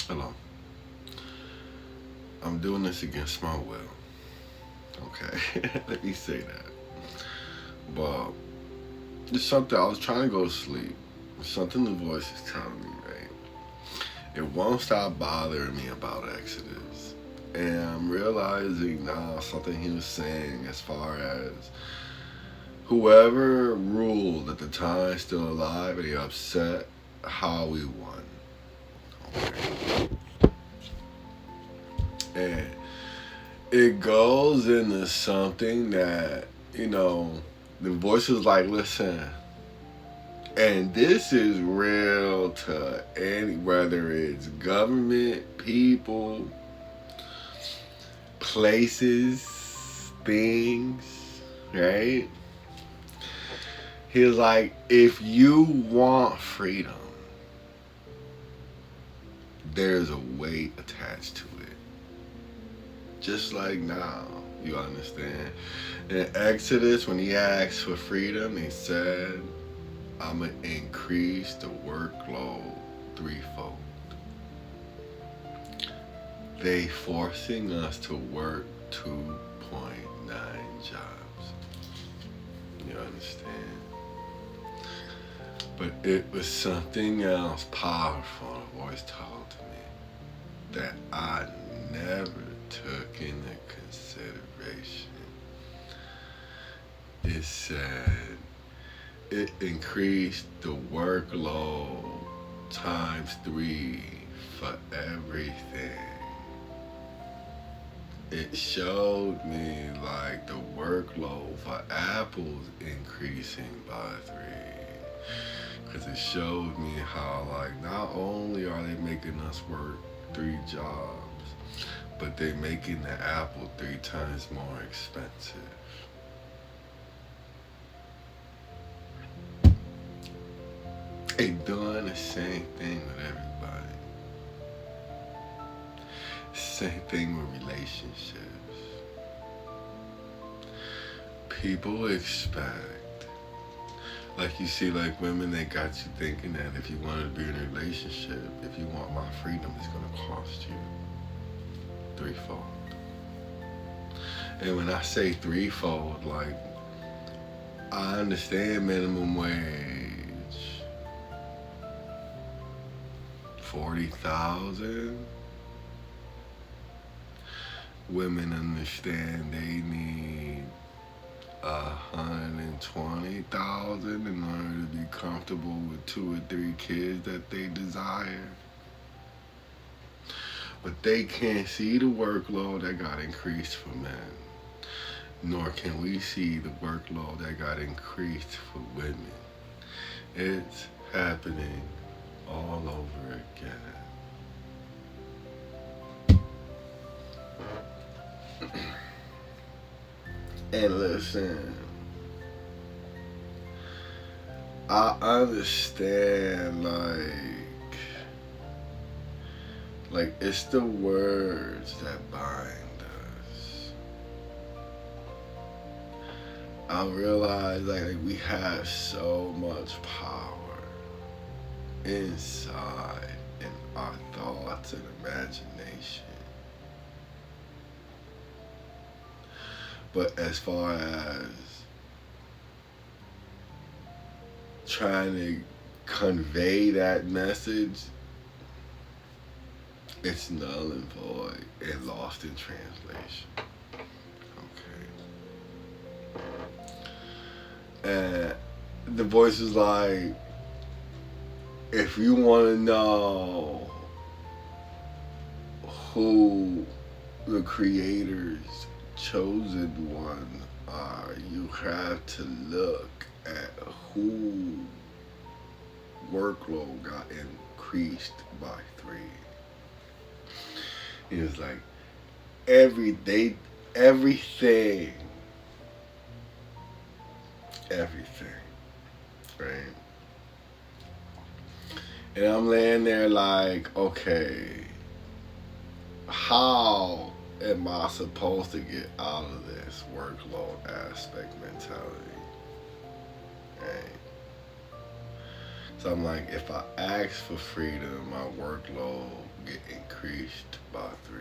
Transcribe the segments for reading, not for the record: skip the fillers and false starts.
Hello. I'm doing this against my will. Okay. Let me say that. But it's something I was trying to go to sleep. It's something the voice is telling me, right? It won't stop bothering me about Exodus. And I'm realizing now something he was saying as far as whoever ruled at the time still alive and he upset how we won. Okay. And it goes into something that, the voice is like, listen, and this is real to any, whether it's government, people, places, things, right? He was like, if you want freedom, there's a weight attached to it. Just like now, you understand? In Exodus, when he asked for freedom, he said, I'm going to increase the workload threefold. They forcing us to work 2.9 jobs. You understand? But it was something else powerful the voice told to me that I never took into consideration. It said it increased the workload times 3 for everything. It showed me like the workload for Apple's increasing by 3. Because it showed me how like not only are they making us work 3 jobs, but they're making the Apple 3 times more expensive. They doing the same thing with everybody. Same thing with relationships. People expect, like you see, like women, they got you thinking that if you want to be in a relationship, if you want my freedom, it's gonna cost you threefold. And when I say threefold, like I understand minimum wage, 40,000. Women understand they need 120,000 in order to be comfortable with 2 or 3 kids that they desire. But they can't see the workload that got increased for men, nor can we see the workload that got increased for women. It's happening all over again. And listen, I understand like it's the words that bind us. I realize like we have so much power inside in our thoughts and imagination. But as far as trying to convey that message, it's null and void and lost in translation. Okay. And the voice is like, if you want to know who the creator's chosen one are, you have to look at who workload got increased by 3. It was like everything, everything, right? And I'm laying there like, okay, how am I supposed to get out of this workload aspect mentality? Right? So I'm like, if I ask for freedom, my workload get increased by 3.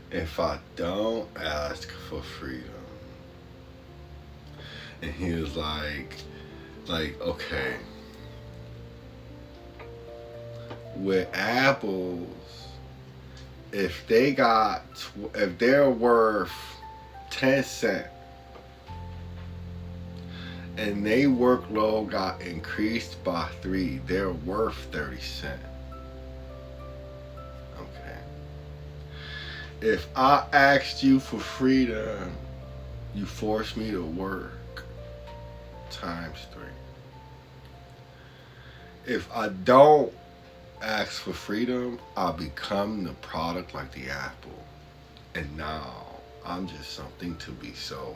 If I don't ask for freedom, and he was like, okay, with apples, if they're worth 10 cents and they workload got increased by 3, they're worth 30 cents. Okay. If I asked you for freedom, you forced me to work times 3. If I don't ask for freedom, I become the product like the apple. And now I'm just something to be sold.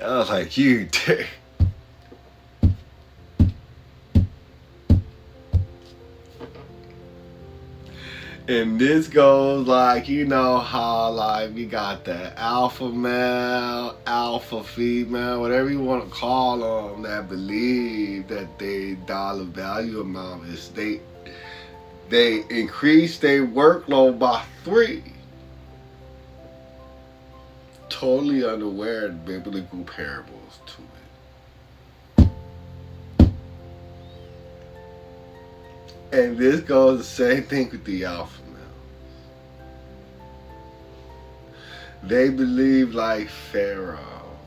I was like, you dick. And this goes like, you know how like we got the alpha male, alpha female, whatever you want to call them, that believe that they dollar value amount is they increase their workload by 3. Totally unaware of biblical parables to it. And this goes the same thing with the alpha males. They believe like Pharaoh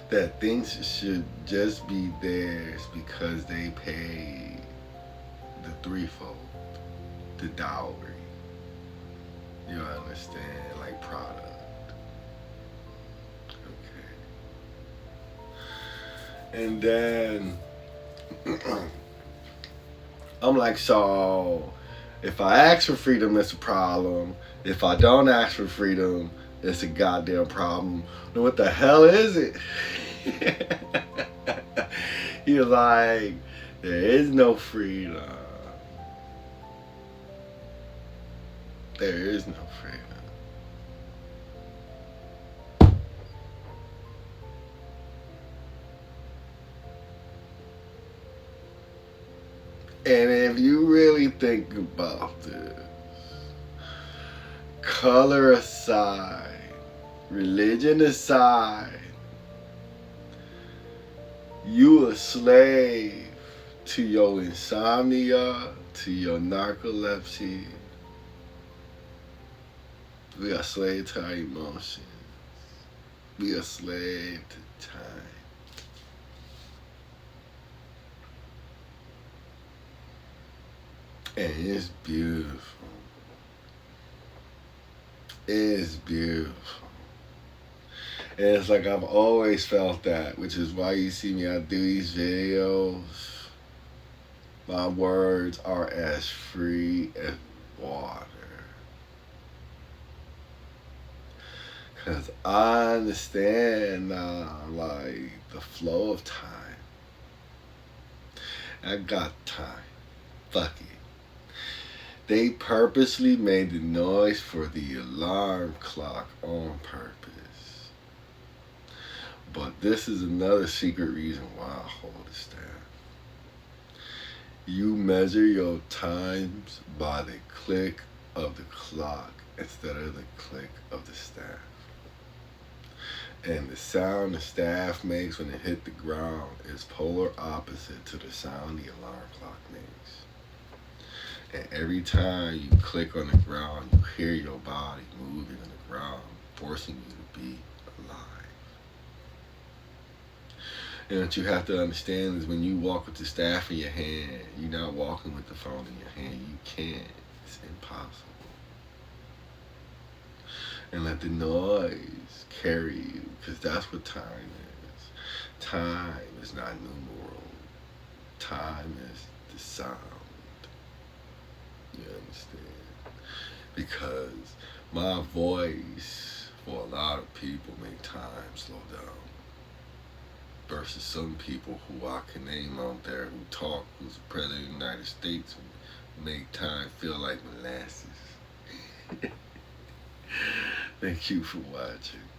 that things should just be theirs because they paid the 3-fold, the dowry. You understand, like product. Okay. And then I'm like, so if I ask for freedom, it's a problem. If I don't ask for freedom, it's a goddamn problem. Then what the hell is it? You're like, there is no freedom. There is no freedom. And if you really think about this, color aside, religion aside, you a slave to your insomnia, to your narcolepsy. We are slave to our emotions. We are slave to time. And it's beautiful. It's beautiful. And it's like I've always felt that, which is why you see me, I do these videos. My words are as free as water. Because I understand now, like, the flow of time. I got time. Fuck it. They purposely made the noise for the alarm clock on purpose. But this is another secret reason why I hold the staff. You measure your times by the click of the clock instead of the click of the staff. And the sound the staff makes when it hit the ground is polar opposite to the sound the alarm clock makes. And every time you click on the ground, you hear your body moving on the ground, forcing you to be alive. And what you have to understand is when you walk with the staff in your hand, you're not walking with the phone in your hand. You can't. It's impossible. And let the noise carry you, because that's what time is. Time is not numeral. Time is the sound. You understand? Because my voice, for a lot of people, make time slow down. Versus some people who I can name out there who talk, who's the president of the United States, and make time feel like molasses. Thank you for watching.